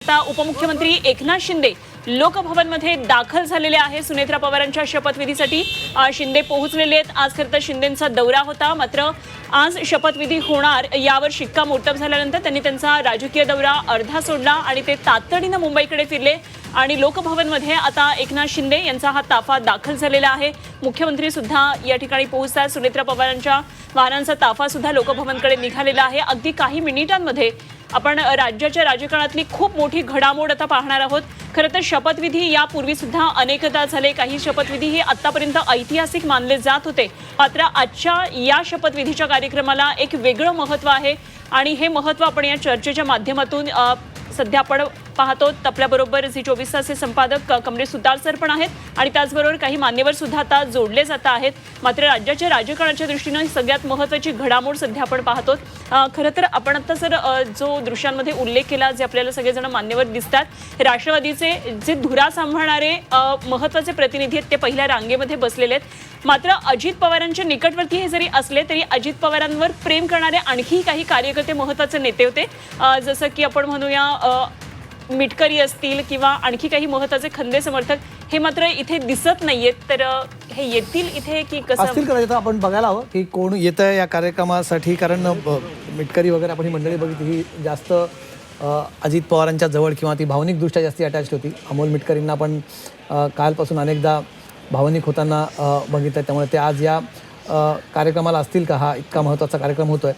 आता उपमुख्यमंत्री एकनाथ शिंदे लोकभवनमध्ये दाखल झालेले आहे सुनेत्रा पवारांच्या शपथविधीसाठी। शिंदे पोहोचलेले आहेत। आज खरं तर शिंदेंचा दौरा होता, मात्र आज शपथविधी होणार यावर शिक्कामोर्तब झाल्यानंतर त्यांनी त्यांचा राजकीय दौरा अर्धा सोडला आणि ते तातडीने मुंबईकडे फिरले आणि लोकभवनमध्ये आता एकनाथ शिंदे यांचा हा ताफा दाखल झालेला आहे। मुख्यमंत्री सुद्धा या ठिकाणी पोहोचतात। सुनेत्रा पवारांच्या वाहनांचा ताफा सुद्धा लोकभवनकडे निघालेला आहे। अगदी काही मिनिटांमध्ये आपण राज्याच्या राजकारणातली खूप मोठी घडामोड आता पाहणार आहोत। खरं तर शपथविधी यापूर्वी सुद्धा अनेकदा झाले, काही शपथविधी हे आतापर्यंत ऐतिहासिक मानले जात होते, मात्र आजच्या या शपथविधीच्या कार्यक्रमाला एक वेगळं महत्त्व आहे आणि हे महत्त्व आपण या चर्चेच्या माध्यमातून सध्या आपण पाहतो। आपल्याबरोबर झी 24 तासचे संपादक कमलेश सुतार सर पण आहेत आणि त्याचबरोबर काही मान्यवर सुद्धा आता जोडले जात आहेत। मात्र राज्याच्या राजकारणाच्या दृष्टीने सगळ्यात महत्त्वाची घडामोड सध्या आपण पाहतो। खरं तर आपण आता सर जो दृश्यांमध्ये उल्लेख केला, जे आपल्याला सगळेजण मान्यवर दिसतात, राष्ट्रवादीचे जे धुरा सांभाळणारे महत्त्वाचे प्रतिनिधी आहेत ते पहिल्या रांगेमध्ये बसलेले आहेत। मात्र अजित पवारांच्या निकटवर्ती हे जरी असले तरी अजित पवारांवर प्रेम करणारे आणखी काही कार्यकर्ते महत्त्वाचे नेते होते, जसं की आपण म्हणूया मिटकरी असतील किंवा आणखी काही महत्त्वाचे खंदे समर्थक, हे मात्र इथे दिसत नाहीयेत। तर हे येतील इथे की कसं असतील करायचं आपण बघायला हवं की कोण येतं या कार्यक्रमासाठी, कारण मिटकरी वगैरे आपण ही मंडळी बघितली ही जास्त अजित पवारांच्या जवळ किंवा ती भावनिकदृष्ट्या जास्ती अटॅच्ड होती। अमोल मिटकरींना आपण कालपासून अनेकदा भावनिक होताना बघितलं, त्यामुळे ते आज या कार्यक्रमाला असतील का, हा इतका महत्त्वाचा कार्यक्रम होतोय,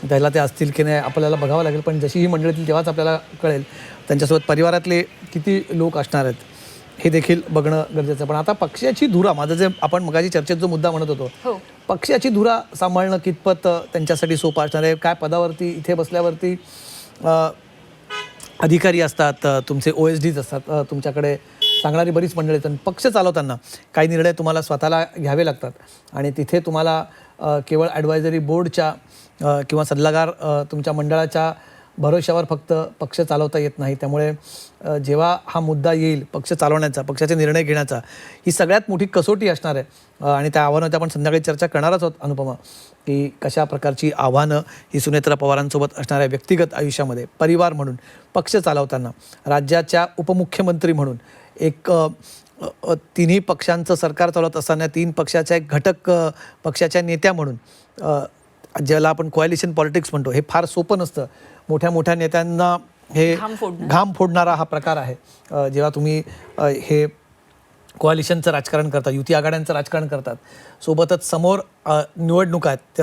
त्याला ते असतील की नाही आपल्याला बघावं लागेल। पण जशी ही मंडळी येतील तेव्हाच आपल्याला कळेल त्यांच्यासोबत परिवारातले किती लोक असणार आहेत हे देखील बघणं गरजेचं आहे। पण आता पक्षाची धुरा, माझं जे आपण मगाची चर्चेत जो मुद्दा म्हणत होतो, पक्षाची धुरा सांभाळणं कितपत त्यांच्यासाठी सोपं असणार आहे। काय पदावरती इथे बसल्यावरती अधिकारी असतात, तुमचे OSDs असतात, तुमच्याकडे सांगणारी बरीच मंडळी आहेत। पक्ष चालवताना काही निर्णय तुम्हाला स्वतःला घ्यावे लागतात आणि तिथे तुम्हाला केवळ ॲडवायझरी बोर्डच्या किंवा सल्लागार तुमच्या मंडळाच्या भरोश्यावर फक्त पक्ष चालवता येत नाही। त्यामुळे जेव्हा हा मुद्दा येईल पक्ष चालवण्याचा, पक्षाचे निर्णय घेण्याचा, ही सगळ्यात मोठी कसोटी असणार आहे आणि त्या आव्हानावर आपण संध्याकाळी चर्चा करणारच आहोत अनुपमा, की कशा प्रकारची आव्हानं ही सुनेत्रा पवारांसोबत असणाऱ्या व्यक्तिगत आयुष्यामध्ये, परिवार म्हणून, पक्ष चालवताना, राज्याच्या उपमुख्यमंत्री म्हणून, एक तिन्ही पक्षांचं सरकार चालवत असताना तीन पक्षाच्या एक घटक पक्षाच्या नेत्या म्हणून, ज्याला आपण कोॲलिशन पॉलिटिक्स म्हणतो, हे फार सोपं नसतं। मोठ्या मोठ्या नेत्यांना हे घाम फोडणारा हा प्रकार आहे। जेव्हा तुम्ही हे कोॲलिशनचं राजकारण करता, युती आघाड्यांचं राजकारण करतात, सोबतच समोर निवडणुका आहेत,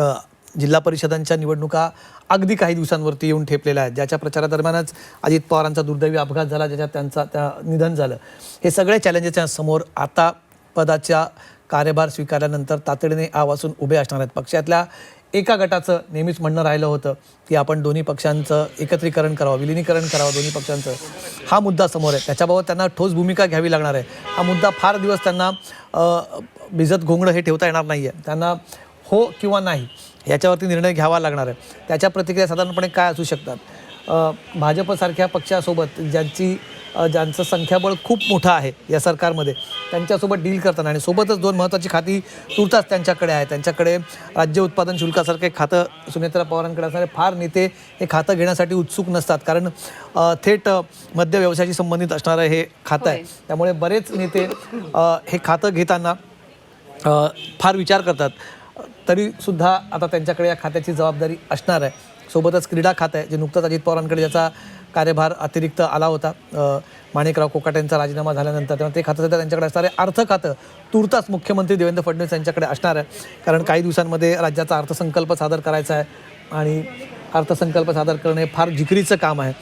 जिल्हा परिषदांच्या निवडणुका अगदी काही दिवसांवरती येऊन ठेपलेल्या आहेत, ज्याच्या प्रचारादरम्यानच अजित पवारांचा दुर्दैवी अपघात झाला, ज्याच्यात त्या निधन झालं। हे सगळे चॅलेंजेसच्या समोर आता पदाच्या कार्यभार स्वीकारल्यानंतर तातडीने आवासून उभे असणार आहेत। पक्षातल्या एका गटाचं नेहमीच म्हणणं राहिलं होतं की आपण दोन्ही पक्षांचं एकत्रीकरण करावं, विलिनीकरण करावं दोन्ही पक्षांचं। हा मुद्दा समोर आहे, त्याच्याबाबत त्यांना ठोस भूमिका घ्यावी लागणार आहे। हा मुद्दा फार दिवस त्यांना भिजत घोंगडं हे ठेवता येणार नाही आहे, त्यांना हो किंवा नाही याच्यावरती निर्णय घ्यावा लागणार आहे। त्याच्या प्रतिक्रिया साधारणपणे काय असू शकतात? भाजपसारख्या पक्षासोबत ज्यांचं संख्याबळ खूप मोठं आहे या सरकारमध्ये, त्यांच्यासोबत डील करताना आणि सोबतच दोन महत्त्वाची खाती तुर्तास त्यांच्याकडे आहे, त्यांच्याकडे राज्य उत्पादन शुल्कासारखं एक खातं सुनेत्रा पवारांकडे असणारे फार नेते हे खातं घेण्यासाठी उत्सुक नसतात, कारण थेट मद्य व्यवसायाशी संबंधित असणारं हे खातं आहे। त्यामुळे बरेच नेते हे खातं घेताना फार विचार करतात। तरीसुद्धा आता त्यांच्याकडे या खात्याची जबाबदारी असणार आहे। सोबतच क्रीडा खातं आहे, जे नुकतंच अजित पवारांकडे ज्याचा कार्यभार अतिरिक्त आला होता माणिकराव कोकाटेंचा राजीनामा झाल्यानंतर, तेव्हा ते खातं सध्या त्यांच्याकडे असणार आहे। अर्थ खातं तुर्तास मुख्यमंत्री देवेंद्र फडणवीस यांच्याकडे असणार आहे, कारण काही दिवसांमध्ये राज्याचा अर्थसंकल्प सादर करायचा आहे आणि अर्थसंकल्प सादर करणं हे फार जिकिरीचं काम आहे।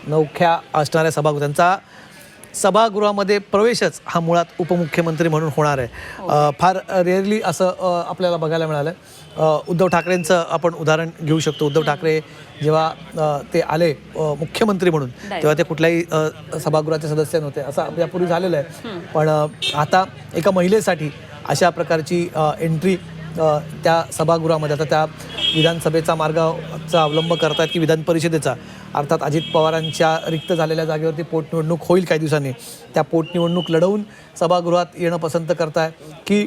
नवख्या असणाऱ्या सभागृहांचा सभागृहामध्ये प्रवेशच हा मुळात उपमुख्यमंत्री म्हणून होणार आहे। फार रेअरली असं आपल्याला बघायला मिळालं। उद्धव ठाकरेंचं आपण उदाहरण घेऊ शकतो। उद्धव ठाकरे जेव्हा ते आले मुख्यमंत्री म्हणून, तेव्हा ते कुठल्याही सभागृहाचे सदस्य नव्हते, असं यापूर्वी झालेलं आहे। पण आता एका महिलेसाठी अशा प्रकारची एंट्री त्या सभागृहामध्ये, आता त्या विधानसभेचा मार्गाचा अवलंब करतात की विधान परिषदेचा, अर्थात अजित पवारांच्या रिक्त झालेल्या जागेवरती पोटनिवडणूक होईल काही दिवसांनी, त्या पोटनिवडणूक लढवून सभागृहात येणं पसंत करताय की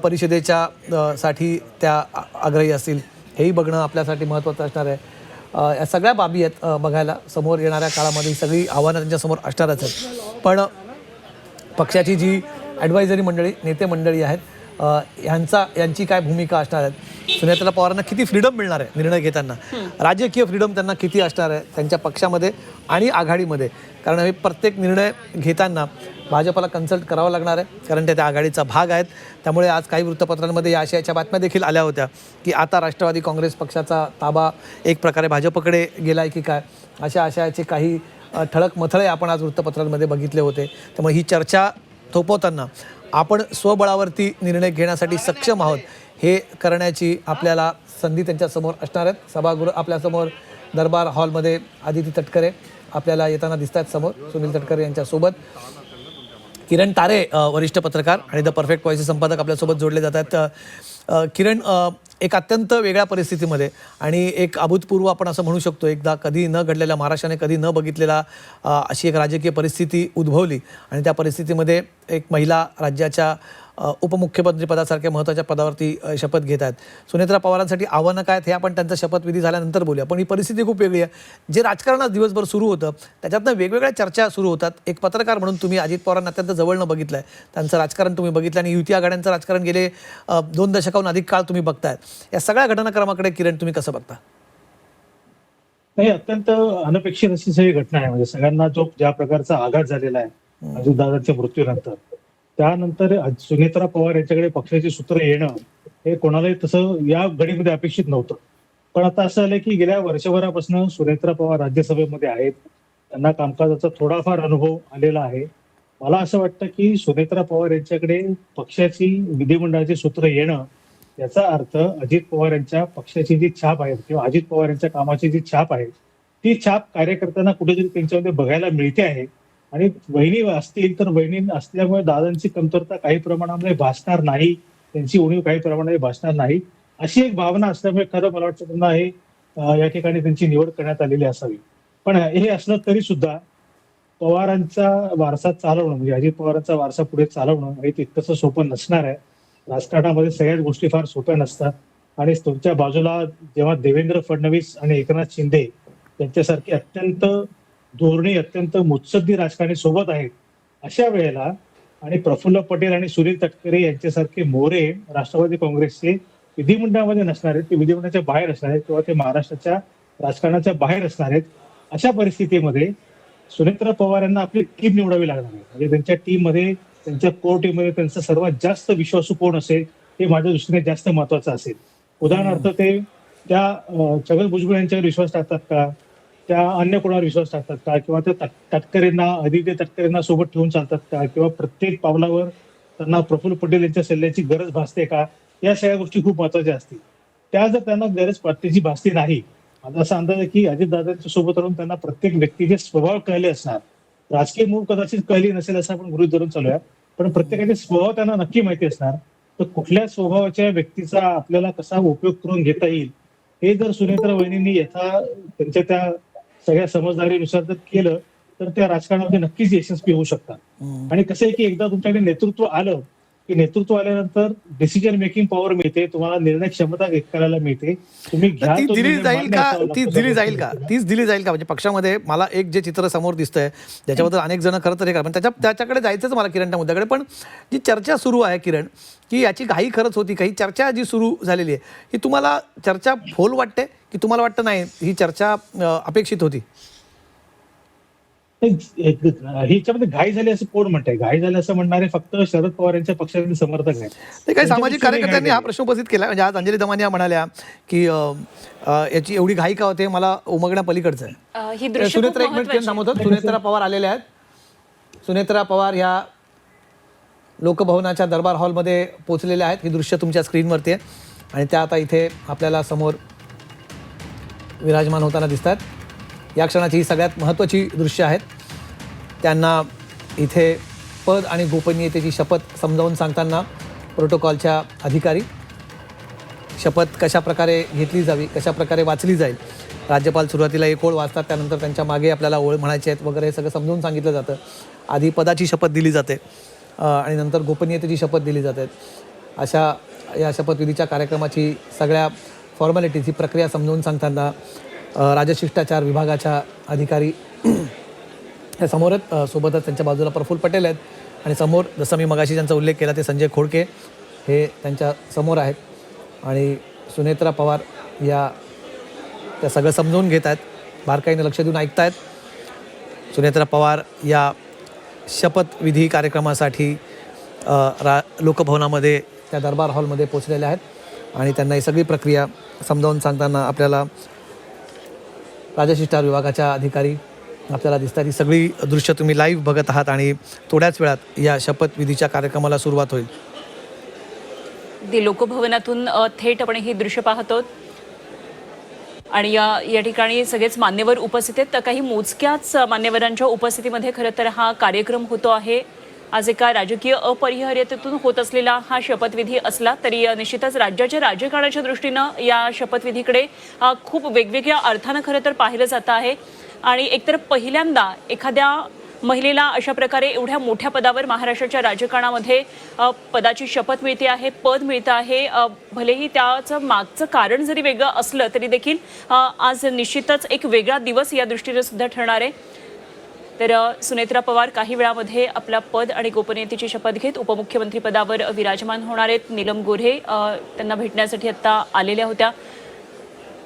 परिषदेच्या साठी त्या आग्रही असतील, हेही बघणं आपल्यासाठी महत्त्वाचं असणार आहे। या सगळ्या बाबी आहेत बघायला. समोर येणाऱ्या काळामध्ये ही सगळी आव्हानं त्यांच्यासमोर असणारच आहेत. पण पक्षाची जी ॲडवायझरी मंडळी, नेते मंडळी आहेत, यांची काय भूमिका असणार आहे, सुनेत्रा पवारांना किती फ्रीडम मिळणार आहे निर्णय घेताना, राजकीय फ्रीडम त्यांना किती असणार आहे त्यांच्या पक्षामध्ये आणि आघाडीमध्ये. कारण हे प्रत्येक निर्णय घेताना भाजपला कन्सल्ट करावं लागणार आहे, कारण ते त्या आघाडीचा भाग आहेत. त्यामुळे आज काही वृत्तपत्रांमध्ये या आशयाच्या बातम्या देखील आल्या होत्या की आता राष्ट्रवादी काँग्रेस पक्षाचा ताबा एक प्रकारे भाजपकडे गेला आहे की काय, अशा आशयाचे काही ठळक मथळे आपण आज वृत्तपत्रांमध्ये बघितले होते. त्यामुळे ही चर्चा थोपवताना आपण स्वबळावरती निर्णय घेण्यासाठी सक्षम आहोत हे करण्याची आपल्याला संधी त्यांच्यासमोर असणार आहेत. सभागृह आपल्यासमोर दरबार हॉलमध्ये आदिती तटकरे आपल्याला येताना दिसत आहेत समोर, सुनील तटकरे यांच्यासोबत किरण तारे वरिष्ठ पत्रकार आणि द परफेक्ट व्हॉइस संपादक आपल्यासोबत जोडले जात आहेत. किरण, एक अत्यंत वेगळ्या परिस्थितीमध्ये आणि एक अभूतपूर्व आपण असं म्हणू शकतो, एकदा कधी न घडलेल्या, महाराष्ट्राने कधी न बघितलेला अशी एक राजकीय परिस्थिती उद्भवली आणि त्या परिस्थितीमध्ये एक महिला राज्याच्या उपमुख्यमंत्रीपदासारख्या महत्त्वाच्या पदावरती शपथ घेत आहेत. सुनेत्रा पवारांसाठी आव्हानं काय आहेत हे आपण त्यांचा शपथविधी झाल्यानंतर बोलूया. पण ही परिस्थिती खूप वेगळी आहे. जे राजकारण आज दिवसभर सुरू होतं त्याच्यातनं वेगवेगळ्या चर्चा सुरू होतात. एक पत्रकार म्हणून तुम्ही अजित पवारांना अत्यंत जवळनं बघितलं आहे, त्यांचं राजकारण तुम्ही बघितलं आणि युती आघाड्यांचं राजकारण गेले 2 दशकाहून अधिक काळ तुम्ही बघताय. या सगळ्या घटनाक्रमाकडे किरण तुम्ही कसं बघता? नाही, अत्यंत अनपेक्षित अशी सगळी घटना आहे. म्हणजे सगळ्यांना जो ज्या प्रकारचा आघात झालेला आहे अजितदादांच्या मृत्यूनंतर, त्यानंतर सुनेत्रा पवार यांच्याकडे पक्षाची सूत्र येणं हे कोणालाही तसं या घडीमध्ये अपेक्षित नव्हतं. पण आता असं झालं की गेल्या वर्षभरापासून सुनेत्रा पवार राज्यसभेमध्ये आहेत, त्यांना कामकाजाचा थोडाफार अनुभव आलेला आहे. मला असं वाटतं की सुनेत्रा पवार यांच्याकडे पक्षाची विधिमंडळाची सूत्र येणं याचा अर्थ अजित पवार यांच्या पक्षाची जी छाप आहे किंवा अजित पवार यांच्या कामाची जी छाप आहे ती छाप कार्यकर्त्यांना कुठेतरी त्यांच्यामध्ये बघायला मिळते आहे. आणि वहिनी असतील तर वहिनी असल्यामुळे दादांची कमतरता काही प्रमाणामध्ये भासणार नाही, त्यांची उणीव काही प्रमाणामध्ये भासणार नाही, अशी एक भावना असल्यामुळे खरं मला वाटतं त्यांना हे या ठिकाणी त्यांची निवड करण्यात आलेली असावी. पण हे असलं तरी सुद्धा पवारांचा वारसा चालवणं म्हणजे अजित पवारांचा वारसा पुढे चालवणं हे तितकंसं सोपं नसणार आहे. राजकारणामध्ये सगळ्याच गोष्टी फार सोप्या नसतात आणि तुमच्या बाजूला जेव्हा देवेंद्र फडणवीस आणि एकनाथ शिंदे यांच्यासारखे अत्यंत धोरणी, अत्यंत मुत्सद्दी राजकारणी सोबत आहेत, अशा वेळेला आणि प्रफुल्ल पटेल आणि सुनील तटकरे यांच्यासारखे मोरे राष्ट्रवादी काँग्रेसचे विधिमंडळामध्ये नसणार आहेत, ते विधिमंडळाच्या बाहेर असणार आहेत किंवा ते महाराष्ट्राच्या राजकारणाच्या बाहेर असणार आहेत. अशा परिस्थितीमध्ये सुनेत्रा पवार यांना आपली टीम निवडावी लागणार आहे. म्हणजे त्यांच्या टीममध्ये, त्यांच्या कोर टीममध्ये त्यांचा सर्वात जास्त विश्वासू कोण असेल हे माझ्या दृष्टीने जास्त महत्वाचं असेल. उदाहरणार्थ ते त्या छगन भुजबळ यांच्यावर विश्वास टाकतात का, त्या अन्य कोणावर विश्वास टाकतात का, किंवा त्या तटकरेंना, आदित्य तटकरेंना सोबत ठेवून चालतात का, किंवा प्रत्येक पावलावर त्यांना प्रफुल्ल पटेल यांच्या सल्ल्याची गरज भासते का, या सगळ्या गोष्टी खूप महत्वाच्या असतील. त्या जर त्यांना गरज त्याची भासली नाही, माझा असा अंदाज आहे की अजितदादांच्या सोबत राहून त्यांना प्रत्येक व्यक्तीचे स्वभाव कळले असणार. राजकीय मूळ कदाचित कळली नसेल असं आपण गृहीत धरून चालूया, पण प्रत्येकाचे स्वभाव त्यांना नक्की माहिती असणार. तर कुठल्या स्वभावाच्या व्यक्तीचा आपल्याला कसा उपयोग करून घेता येईल हे जर सुनेत्रा वहिनींनी त्यांच्या त्या सगळ्या समजदारीनुसार जर केलं तर त्या राजकारणामध्ये नक्कीच यशस्वी होऊ शकतात. आणि कसं आहे की एकदा तुमच्याकडे नेतृत्व आलं की नेतृत्व आल्यानंतर डिसिजन मेकिंग पॉवर मिळते, तुम्हाला निर्णय क्षमता करायला मिळते. तुम्ही ती दिली जाईल का? तीच दिली जाईल का? म्हणजे पक्षामध्ये मला एक जे चित्र समोर दिसतंय ज्याच्याबद्दल अनेक जण खरं तर हे पण त्याच्याकडे जायचंच मला किरणच्या मुद्द्याकडे. पण जी चर्चा सुरू आहे किरण, की याची घाई खरंच होती, काही चर्चा जी सुरू झालेली आहे ही तुम्हाला चर्चा फोल वाटते की तुम्हाला वाटतं नाही ही चर्चा अपेक्षित होती? ह्याच्यामध्ये घाई झाली असं कोण म्हणतंय? घाई झाली असं म्हणणारे फक्त शरद पवार यांच्या पक्षाचे समर्थक आहेत. काही सामाजिक कार्यकर्त्यांनी हा प्रश्न उपस्थित केला. म्हणजे आज अंजली दमानिया म्हणाल्या की याची एवढी घाई का होते, मला उमगण्या पलीकडचं आहे. सुनेत्रा, एक मिनिट थांबवतो. सुनेत्रा पवार आलेल्या आहेत. सुनेत्रा पवार ह्या लोकभवनाच्या दरबार हॉलमध्ये पोहोचलेल्या आहेत. ही दृश्य तुमच्या स्क्रीनवरती आहे आणि त्या आता इथे आपल्याला समोर विराजमान होताना दिसतात. या क्षणाची ही सगळ्यात महत्त्वाची दृश्य आहेत. त्यांना इथे पद आणि गोपनीयतेची शपथ समजावून सांगताना प्रोटोकॉलच्या अधिकारी शपथ कशा प्रकारे घेतली जावी, कशा प्रकारे वाचली जाईल. राज्यपाल सुरुवातीला एक ओळ वाचतात, त्यानंतर त्यांच्या मागे आपल्याला ओळ म्हणायचे आहेत वगैरे सगळं समजून सांगितलं जातं. आधी पदाची शपथ दिली जाते आणि नंतर गोपनीयतेची शपथ दिली जाते. अशा या शपथविधीच्या कार्यक्रमाची सगळ्या फॉर्मॅलिटीज, ही प्रक्रिया समजावून सांगताना राजशिष्टाचार विभागाच्या अधिकारी हे समोर आहेत. सोबतच त्यांच्या बाजूला प्रफुल्ल पटेल आहेत आणि समोर जसं मी मगाशी ज्यांचा उल्लेख केला ते संजय खोडके हे त्यांच्या समोर आहेत आणि सुनेत्रा पवार या त्या सगळं समजून घेत आहेत, बारकाईने लक्ष देऊन ऐकत आहेत. सुनेत्रा पवार या शपथविधी कार्यक्रमासाठी लोकभवनामध्ये त्या दरबार हॉलमध्ये पोचलेल्या आहेत आणि त्यांना ही सगळी प्रक्रिया समजावून सांगताना आपल्याला राजशिष्टाचार विभागाच्या अधिकारी आपल्याला दिसतात. ही सगळी दृश्य तुम्ही लाईव्ह बघत आहात आणि थोड्याच वेळात या शपथविधीच्या कार्यक्रमाला सुरुवात होईल. लोकभवनातून थेट आपण ही दृश्य पाहतो आणि या ठिकाणी सगळेच मान्यवर उपस्थित आहेत. तर काही मोजक्याच मान्यवरांच्या उपस्थितीमध्ये खरं तर हा कार्यक्रम होतो आहे. आज एका राजकीय अपरिहार्यतेतून होत असलेला हा शपथविधी असला तरी निश्चितच राज्याच्या राजकारणाच्या दृष्टीनं या शपथविधीकडे खूप वेगवेगळ्या अर्थानं खरं तर पाहिलं जातं आहे. आणि एकतर पहिल्यांदा एखाद्या महिलेला अशा प्रकारे एवढ्या मोठ्या पदावर महाराष्ट्राच्या राजकारणामध्ये पदाची शपथ मिळते आहे, पद मिळतं आहे. भलेही त्याचं मागचं कारण जरी वेगळं असलं तरी देखील आज निश्चितच एक वेगळा दिवस या दृष्टीने सुद्धा ठरणार आहे. तर सुनेत्रा पवार काही वेळामध्ये आपला पद आणि गोपनीयतेची शपथ घेत उपमुख्यमंत्री पदावर विराजमान होणार आहेत. नीलम गोऱ्हे त्यांना भेटण्यासाठी आता आलेल्या होत्या.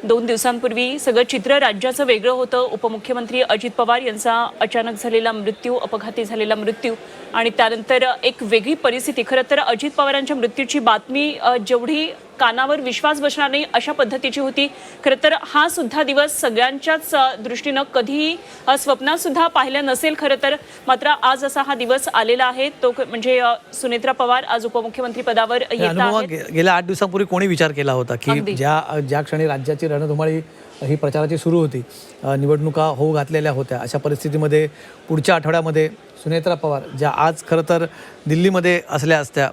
2 दिवसांपूर्वी सगळं चित्र राज्याचं वेगळं होतं. उपमुख्यमंत्री अजित पवार यांचा अचानक झालेला मृत्यू, अपघाती झालेला मृत्यू आणि त्यानंतर एक वेगळी परिस्थिती. खरं तर अजित पवारांच्या मृत्यूची बातमी जेवढी कानावर विश्वास बसणार नाही अशा पद्धतीची होती. खरं तर हा सुद्धा दिवस सगळ्यांच्याच दृष्टीनं कधीही स्वप्नात सुद्धा पाहिलं नसेल खरं तर. मात्र आज असा हा दिवस आलेला आहे तो म्हणजे सुनेत्रा पवार आज उपमुख्यमंत्री पदावर येत आहेत. गेल्या 8 दिवसांपूर्वी कोणी विचार केला होता की ज्या क्षणी राज्याची रणधुमाळी ही प्रचाराची सुरू होती, निवडणुका होऊ घातलेल्या होत्या, अशा परिस्थितीमध्ये पुढच्या आठवड्यामध्ये सुनेत्रा पवार ज्या आज खरं तर दिल्लीमध्ये असल्या असत्या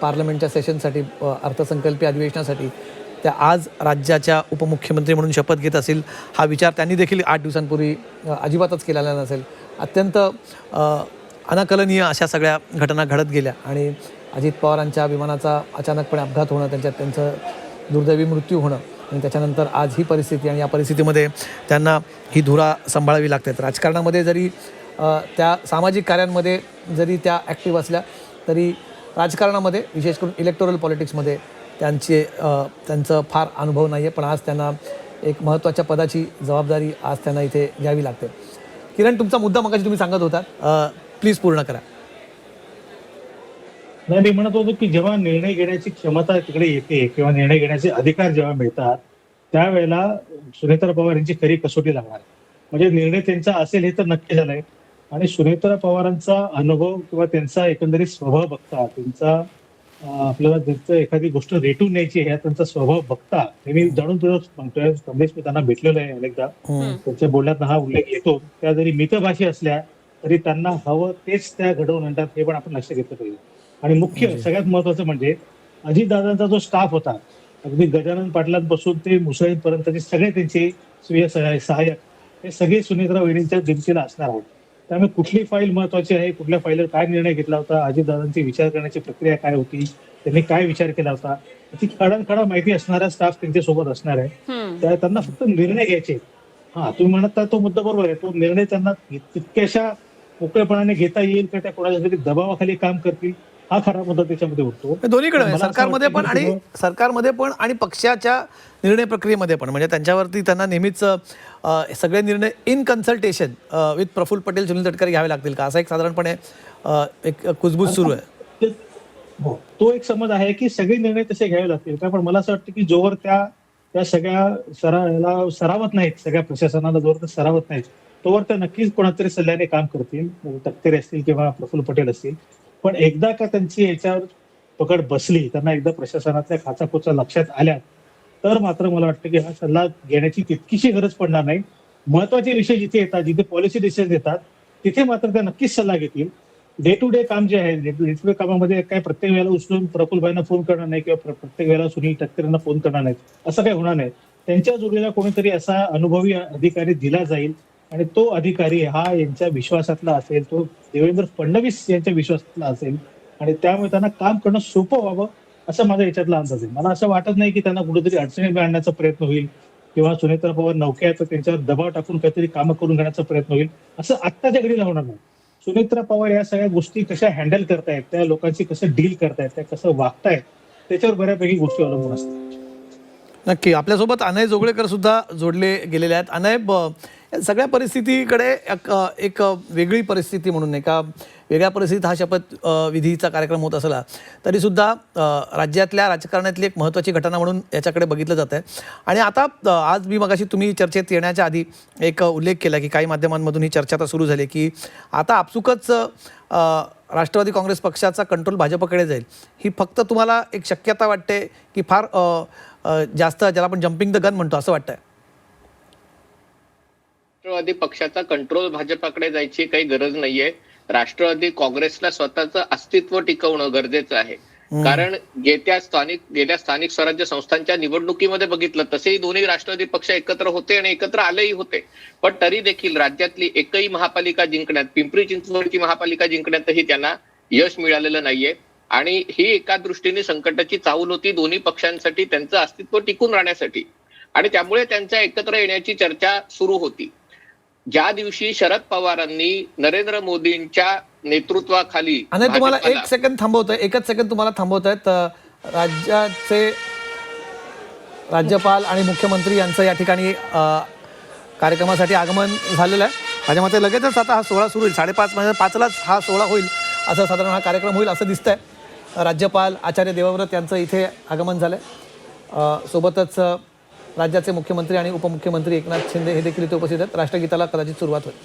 पार्लमेंटच्या सेशनसाठी, अर्थसंकल्पीय अधिवेशनासाठी, त्या आज राज्याच्या उपमुख्यमंत्री म्हणून शपथ घेत असेल हा विचार त्यांनी देखील 8 दिवसांपूर्वी अजिबातच केलेला नसेल. अत्यंत अनाकलनीय अशा सगळ्या घटना घडत गेल्या आणि अजित पवारांच्या विमानाचा अचानकपणे अपघात होणं, त्यांचं दुर्दैवी मृत्यू होणं आणि त्याच्यानंतर आज ही परिस्थिती आणि या परिस्थितीमध्ये त्यांना ही धुरा सांभाळावी लागते. राजकारणामध्ये जरी त्या सामाजिक कार्यांमध्ये जरी त्या ॲक्टिव्ह असल्या तरी राजकारणामध्ये विशेष करून इलेक्टोरल पॉलिटिक्समध्ये त्यांचं फार अनुभव नाही आहे. पण आज त्यांना एक महत्त्वाच्या पदाची जबाबदारी आज त्यांना इथे घ्यावी लागते. किरण, तुमचा मुद्दा मगाशी तुम्ही सांगत होता, प्लीज पूर्ण करा. नाही, मी म्हणत होतो की जेव्हा निर्णय घेण्याची क्षमता तिकडे येते किंवा निर्णय घेण्याचे अधिकार जेव्हा मिळतात त्यावेळेला सुनेत्रा पवार यांची खरी कसोटी लागणार. म्हणजे निर्णय त्यांचा असेल हे तर नक्की झालंय आणि सुनेत्रा पवारांचा अनुभव किंवा त्यांचा एकंदरीत स्वभाव बघता, त्यांचा आपल्याला त्यांचं एखादी गोष्ट रेटून न्यायची ह्या त्यांचा स्वभाव बघता, हे मी जाणून म्हणतोय. कमलेश, मी त्यांना भेटलेलो आहे अनेकदा, त्यांच्या बोलण्यात हा उल्लेख येतो. त्या जरी मितभाषी असल्या तरी त्यांना हवं तेच त्या घडवून आणतात, हे पण आपण लक्ष घेतलं पाहिजे. आणि मुख्य सगळ्यात महत्वाचं म्हणजे अजितदादांचा जो स्टाफ होता, अगदी गजानन पाटलांपासून ते मुसळींपर्यंतचे सगळे त्यांचे स्वीय सहाय्यक हे सगळे सुनेत्रा वहिनींच्या दिमतीला असणार आहेत. त्यामुळे कुठली फाईल महत्वाची आहे, कुठल्या फाईलवर काय निर्णय घेतला होता, अजितदादांची विचार करण्याची प्रक्रिया काय होती, त्यांनी काय विचार केला होता, याची खडानखडा माहिती असणारा स्टाफ त्यांच्यासोबत असणार आहे. त्यांना फक्त निर्णय घ्यायचे. तुम्ही म्हणत तो मुद्दा बरोबर आहे, तो निर्णय त्यांना तितक्याशा मोकळेपणाने घेता येईल का, त्या कोणाच्या तरी दबावाखाली काम करतील, हा खरा मुद्दा त्याच्यामध्ये उठतो. दोन्हीकडे सरकारमध्ये पण आणि पक्षाच्या निर्णय प्रक्रियेमध्ये पण. म्हणजे त्यांच्यावरती त्यांना नेहमीच सगळे निर्णय in consultation with Praful Patel, Sunil Tatkare घ्यावे लागतील का, असा एक साधारणपणे एक कुजबूज सुरू आहे. तो एक समज आहे की सगळे निर्णय तसे घ्यावे लागतील का, पण मला असं वाटतं की जोवर त्या सगळ्या सरावत नाहीत, सगळ्या प्रशासनाला जोवर सरावत नाहीत, तोवर त्या नक्कीच कोणातरी सल्ल्याने काम करतील, तटकरे असतील किंवा प्रफुल्ल पटेल असतील. पण एकदा का त्यांची याच्यावर पकड बसली, त्यांना एकदा प्रशासनातल्या खाचाखोचा लक्षात आल्या, तर मात्र मला वाटतं की हा सल्ला घेण्याची तितकीशी गरज पडणार नाही. महत्वाचे विषय जिथे येतात, जिथे पॉलिसी डिसिजन येतात, तिथे मात्र त्या नक्कीच सल्ला घेतील. डे टू डे काम जे आहे, डे टू डे कामामध्ये काय प्रत्येक वेळेला उचलून प्रफुल्लभाईंना फोन करणार नाही किंवा प्रत्येक वेळेला सुनील तटकरेंना फोन करणार नाहीत, असं काही होणार नाही. त्यांच्या जोडीला कोणीतरी असा अनुभवी अधिकारी दिला जाईल आणि तो अधिकारी हा यांच्या विश्वासातला असेल, तो देवेंद्र फडणवीस यांच्या विश्वासातला असेल आणि त्यामुळे त्यांना काम करणं सोपं व्हावं, असं माझा याच्यातला अंदाज आहे. मला असं वाटत नाही की त्यांना कुठेतरी अडचणी आणण्याचा प्रयत्न होईल किंवा सुनेत्रा पवार नौके आहेत तर त्यांच्यावर दबाव टाकून काहीतरी कामं करून घेण्याचा प्रयत्न होईल, असं आत्ताच्या घडीला होणार नाही. सुनेत्रा पवार या सगळ्या गोष्टी कशा हँडल करतायत, त्या लोकांशी कसं डील करतायत, त्या कसं वागतायत, त्याच्यावर बऱ्यापैकी गोष्टी अवलंबून असतात. नक्की. आपल्यासोबत अनय जोगळेकर सुद्धा जोडले गेलेले आहेत. अनय, या सगळ्या परिस्थितीकडे एक वेगळी परिस्थिती म्हणून एका वेगळ्या परिस्थितीत हा शपथ विधीचा कार्यक्रम होत असला तरीसुद्धा राज्यातल्या राजकारणातली एक महत्त्वाची घटना म्हणून याच्याकडे बघितलं जात आहे. आणि आता आज मी मगाशी तुम्ही चर्चेत येण्याच्या आधी एक उल्लेख केला की काही माध्यमांमधून ही चर्चा आता सुरू झाली की आता आपसुकच राष्ट्रवादी काँग्रेस पक्षाचा कंट्रोल भाजपकडे जाईल. ही फक्त तुम्हाला एक शक्यता वाटते की फार जास्त ज्याला आपण जम्पिंग द गन म्हणतो असं वाटतंय? राष्ट्रवादी पक्षाचा कंट्रोल भाजपाकडे जायची काही गरज नाहीये. राष्ट्रवादी काँग्रेसला स्वतःचं अस्तित्व टिकवणं गरजेचं आहे. कारण गेल्या स्थानिक स्वराज्य संस्थांच्या निवडणुकीमध्ये बघितलं तसेही दोन्ही राष्ट्रवादी पक्ष एकत्र होते आणि एकत्र आलेही होते. पण तरी देखील राज्यातली एकही महापालिका जिंकण्यात, पिंपरी चिंचवडची महापालिका जिंकण्यातही त्यांना यश मिळालेलं नाहीये. आणि ही एका दृष्टीने संकटाची चाहूल होती दोन्ही पक्षांसाठी, त्यांचं अस्तित्व टिकून राहण्यासाठी. आणि त्यामुळे त्यांच्या एकत्र येण्याची चर्चा सुरू होती. ज्या दिवशी शरद पवारांनी नरेंद्र मोदींच्या नेतृत्वाखाली आणि तुम्हाला एक सेकंद थांबवतोय, एकच सेकंद तुम्हाला थांबवतायत. राज्याचे राज्यपाल आणि मुख्यमंत्री यांचं या ठिकाणी कार्यक्रमासाठी आगमन झालेलं आहे. माझ्या मते लगेचच आता हा सोहळा सुरू होईल. 5:30 म्हणजे 5लाच हा सोहळा होईल, असं साधारण हा कार्यक्रम होईल असं दिसतंय. राज्यपाल आचार्य देवव्रत यांचं इथे आगमन झालंय. सोबतच राज्याचे मुख्यमंत्री आणि उपमुख्यमंत्री एकनाथ शिंदे हे देखील इथे उपस्थित आहेत. राष्ट्रगीताला कदाचित सुरुवात होईल.